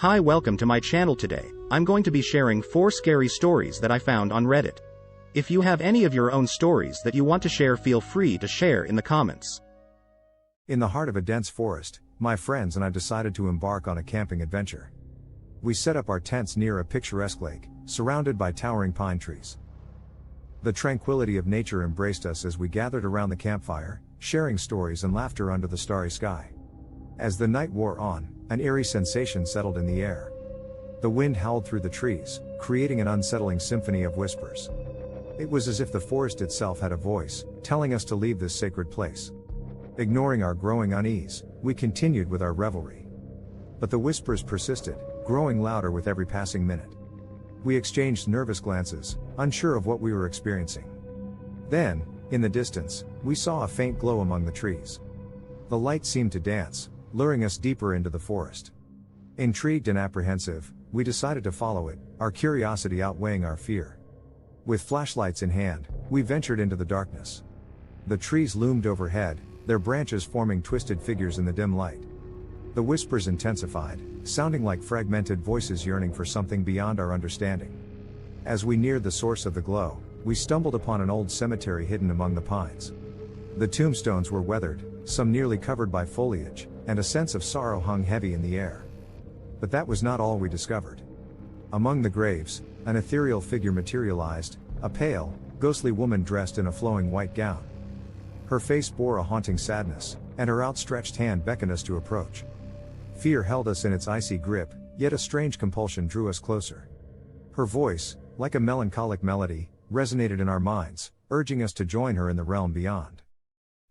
Hi, welcome to my channel today. I'm going to be sharing 4 scary stories that I found on Reddit. If you have any of your own stories that you want to share, feel free to share in the comments. In the heart of a dense forest, my friends and I decided to embark on a camping adventure. We set up our tents near a picturesque lake, surrounded by towering pine trees. The tranquility of nature embraced us as we gathered around the campfire, sharing stories and laughter under the starry sky. As the night wore on, an eerie sensation settled in the air. The wind howled through the trees, creating an unsettling symphony of whispers. It was as if the forest itself had a voice, telling us to leave this sacred place. Ignoring our growing unease, we continued with our revelry. But the whispers persisted, growing louder with every passing minute. We exchanged nervous glances, unsure of what we were experiencing. Then, in the distance, we saw a faint glow among the trees. The light seemed to dance, luring us deeper into the forest. Intrigued and apprehensive, we decided to follow it, our curiosity outweighing our fear. With flashlights in hand, we ventured into the darkness. The trees loomed overhead, their branches forming twisted figures in the dim light. The whispers intensified, sounding like fragmented voices yearning for something beyond our understanding. As we neared the source of the glow, we stumbled upon an old cemetery hidden among the pines. The tombstones were weathered, some nearly covered by foliage, and a sense of sorrow hung heavy in the air. But that was not all we discovered. Among the graves, an ethereal figure materialized, a pale, ghostly woman dressed in a flowing white gown. Her face bore a haunting sadness, and her outstretched hand beckoned us to approach. Fear held us in its icy grip, yet a strange compulsion drew us closer. Her voice, like a melancholic melody, resonated in our minds, urging us to join her in the realm beyond.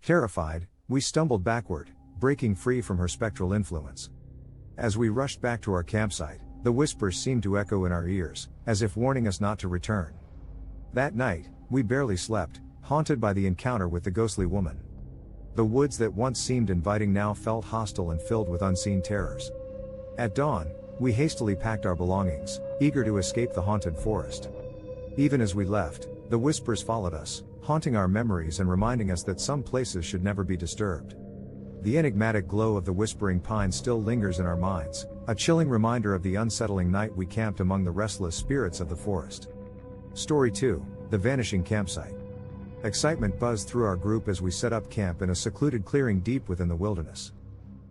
Terrified, we stumbled backward, breaking free from her spectral influence. As we rushed back to our campsite, the whispers seemed to echo in our ears, as if warning us not to return. That night, we barely slept, haunted by the encounter with the ghostly woman. The woods that once seemed inviting now felt hostile and filled with unseen terrors. At dawn, we hastily packed our belongings, eager to escape the haunted forest. Even as we left, the whispers followed us, haunting our memories and reminding us that some places should never be disturbed. The enigmatic glow of the whispering pines still lingers in our minds, a chilling reminder of the unsettling night we camped among the restless spirits of the forest. Story 2: The Vanishing Campsite. Excitement buzzed through our group as we set up camp in a secluded clearing deep within the wilderness.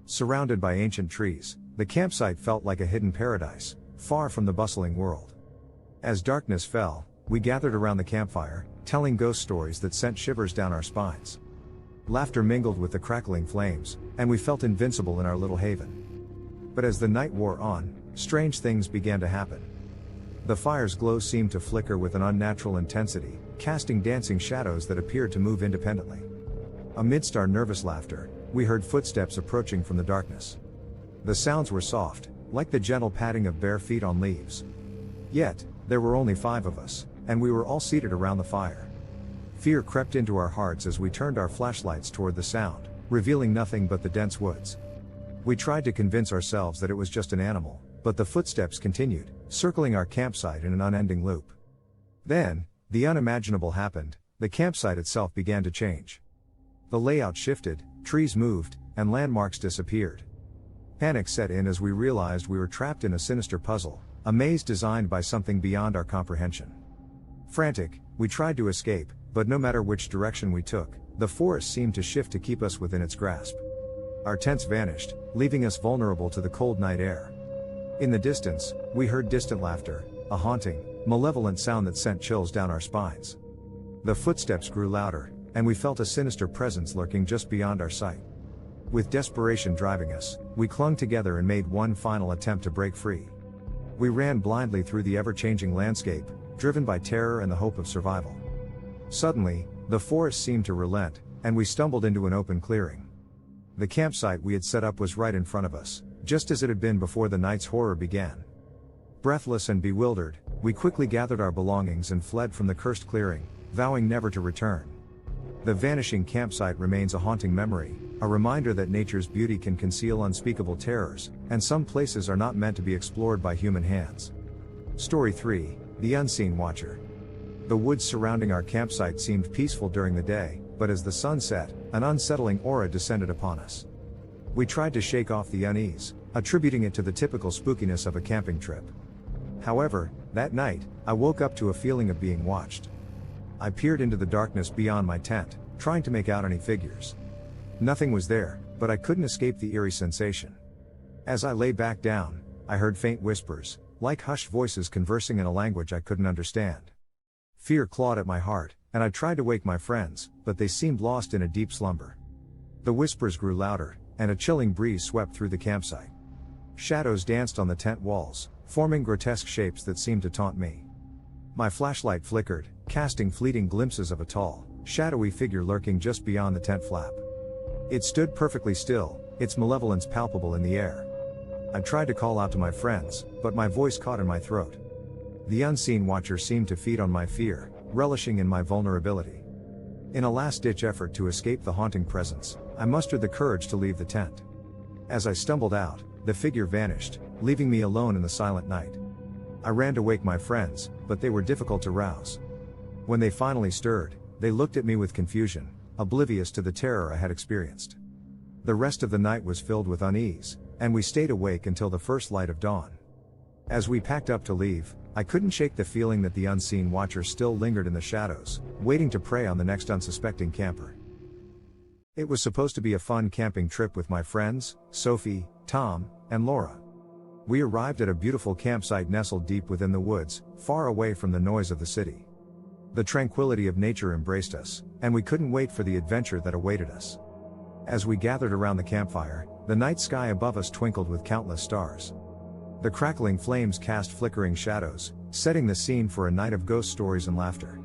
Surrounded by ancient trees, the campsite felt like a hidden paradise, far from the bustling world. As darkness fell, we gathered around the campfire, telling ghost stories that sent shivers down our spines. Laughter mingled with the crackling flames, and we felt invincible in our little haven. But as the night wore on, strange things began to happen. The fire's glow seemed to flicker with an unnatural intensity, casting dancing shadows that appeared to move independently. Amidst our nervous laughter, we heard footsteps approaching from the darkness. The sounds were soft, like the gentle padding of bare feet on leaves. Yet, there were only 5 of us, and we were all seated around the fire. Fear crept into our hearts as we turned our flashlights toward the sound, revealing nothing but the dense woods. We tried to convince ourselves that it was just an animal, but the footsteps continued, circling our campsite in an unending loop. Then, the unimaginable happened, the campsite itself began to change. The layout shifted, trees moved, and landmarks disappeared. Panic set in as we realized we were trapped in a sinister puzzle, a maze designed by something beyond our comprehension. Frantic, we tried to escape, but no matter which direction we took, the forest seemed to shift to keep us within its grasp. Our tents vanished, leaving us vulnerable to the cold night air. In the distance, we heard distant laughter, a haunting, malevolent sound that sent chills down our spines. The footsteps grew louder, and we felt a sinister presence lurking just beyond our sight. With desperation driving us, we clung together and made one final attempt to break free. We ran blindly through the ever-changing landscape, driven by terror and the hope of survival. Suddenly, the forest seemed to relent, and we stumbled into an open clearing. The campsite we had set up was right in front of us, just as it had been before the night's horror began. Breathless and bewildered, we quickly gathered our belongings and fled from the cursed clearing, vowing never to return. The vanishing campsite remains a haunting memory, a reminder that nature's beauty can conceal unspeakable terrors, and some places are not meant to be explored by human hands. Story 3: The Unseen Watcher. The woods surrounding our campsite seemed peaceful during the day, but as the sun set, an unsettling aura descended upon us. We tried to shake off the unease, attributing it to the typical spookiness of a camping trip. However, that night, I woke up to a feeling of being watched. I peered into the darkness beyond my tent, trying to make out any figures. Nothing was there, but I couldn't escape the eerie sensation. As I lay back down, I heard faint whispers, like hushed voices conversing in a language I couldn't understand. Fear clawed at my heart, and I tried to wake my friends, but they seemed lost in a deep slumber. The whispers grew louder, and a chilling breeze swept through the campsite. Shadows danced on the tent walls, forming grotesque shapes that seemed to taunt me. My flashlight flickered, casting fleeting glimpses of a tall, shadowy figure lurking just beyond the tent flap. It stood perfectly still, its malevolence palpable in the air. I tried to call out to my friends, but my voice caught in my throat. The unseen watcher seemed to feed on my fear, relishing in my vulnerability. In a last-ditch effort to escape the haunting presence, I mustered the courage to leave the tent. As I stumbled out, the figure vanished, leaving me alone in the silent night. I ran to wake my friends, but they were difficult to rouse. When they finally stirred, they looked at me with confusion, oblivious to the terror I had experienced. The rest of the night was filled with unease, and we stayed awake until the first light of dawn. As we packed up to leave, I couldn't shake the feeling that the unseen watcher still lingered in the shadows, waiting to prey on the next unsuspecting camper. It was supposed to be a fun camping trip with my friends, Sophie, Tom, and Laura. We arrived at a beautiful campsite nestled deep within the woods, far away from the noise of the city. The tranquility of nature embraced us, and we couldn't wait for the adventure that awaited us. As we gathered around the campfire, the night sky above us twinkled with countless stars. The crackling flames cast flickering shadows, setting the scene for a night of ghost stories and laughter.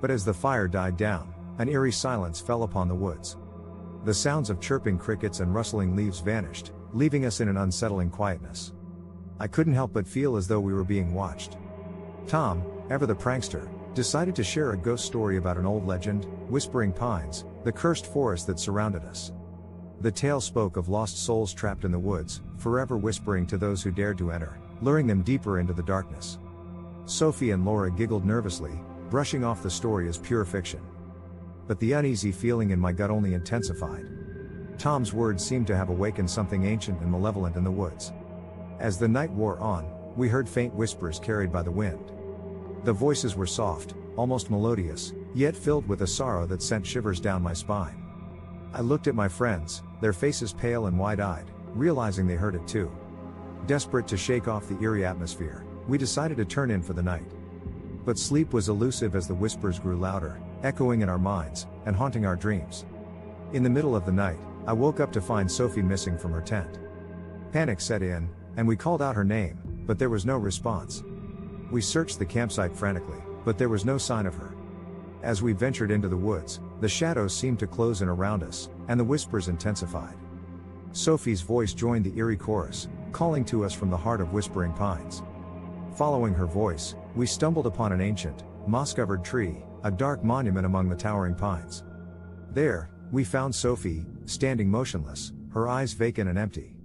But as the fire died down, an eerie silence fell upon the woods. The sounds of chirping crickets and rustling leaves vanished, leaving us in an unsettling quietness. I couldn't help but feel as though we were being watched. Tom, ever the prankster, decided to share a ghost story about an old legend, Whispering Pines, the cursed forest that surrounded us. The tale spoke of lost souls trapped in the woods, forever whispering to those who dared to enter, luring them deeper into the darkness. Sophie and Laura giggled nervously, brushing off the story as pure fiction. But the uneasy feeling in my gut only intensified. Tom's words seemed to have awakened something ancient and malevolent in the woods. As the night wore on, we heard faint whispers carried by the wind. The voices were soft, almost melodious, yet filled with a sorrow that sent shivers down my spine. I looked at my friends, their faces pale and wide-eyed, realizing they heard it too. Desperate to shake off the eerie atmosphere, we decided to turn in for the night. But sleep was elusive as the whispers grew louder, echoing in our minds, and haunting our dreams. In the middle of the night, I woke up to find Sophie missing from her tent. Panic set in, and we called out her name, but there was no response. We searched the campsite frantically, but there was no sign of her. As we ventured into the woods, the shadows seemed to close in around us, and the whispers intensified. Sophie's voice joined the eerie chorus, calling to us from the heart of Whispering Pines. Following her voice, we stumbled upon an ancient, moss-covered tree, a dark monument among the towering pines. There, we found Sophie, standing motionless, her eyes vacant and empty.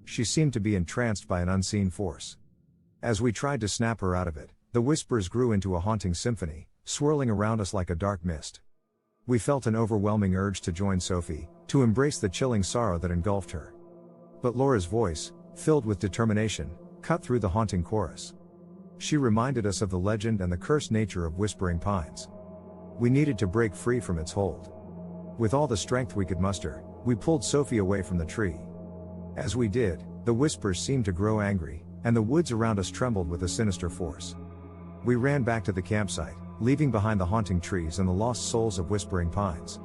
She seemed to be entranced by an unseen force. As we tried to snap her out of it, the whispers grew into a haunting symphony, swirling around us like a dark mist. We felt an overwhelming urge to join Sophie, to embrace the chilling sorrow that engulfed her. But Laura's voice, filled with determination, cut through the haunting chorus. She reminded us of the legend and the cursed nature of Whispering Pines. We needed to break free from its hold. With all the strength we could muster, we pulled Sophie away from the tree. As we did, the whispers seemed to grow angry, and the woods around us trembled with a sinister force. We ran back to the campsite, leaving behind the haunting trees and the lost souls of Whispering Pines.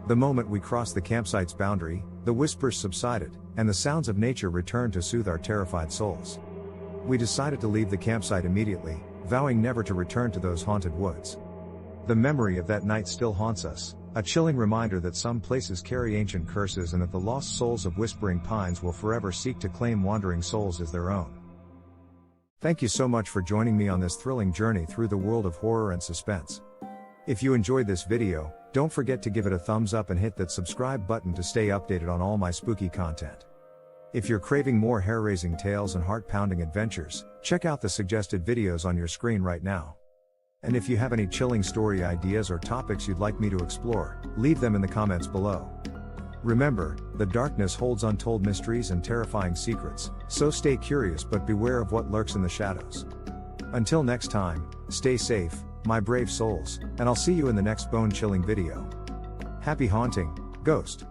The moment we crossed the campsite's boundary, the whispers subsided, and the sounds of nature returned to soothe our terrified souls. We decided to leave the campsite immediately, vowing never to return to those haunted woods. The memory of that night still haunts us, a chilling reminder that some places carry ancient curses and that the lost souls of Whispering Pines will forever seek to claim wandering souls as their own. Thank you so much for joining me on this thrilling journey through the world of horror and suspense. If you enjoyed this video, don't forget to give it a thumbs up and hit that subscribe button to stay updated on all my spooky content. If you're craving more hair-raising tales and heart-pounding adventures, check out the suggested videos on your screen right now. And if you have any chilling story ideas or topics you'd like me to explore, leave them in the comments below. Remember, the darkness holds untold mysteries and terrifying secrets, so stay curious but beware of what lurks in the shadows. Until next time, stay safe, my brave souls, and I'll see you in the next bone-chilling video. Happy haunting, Ghost!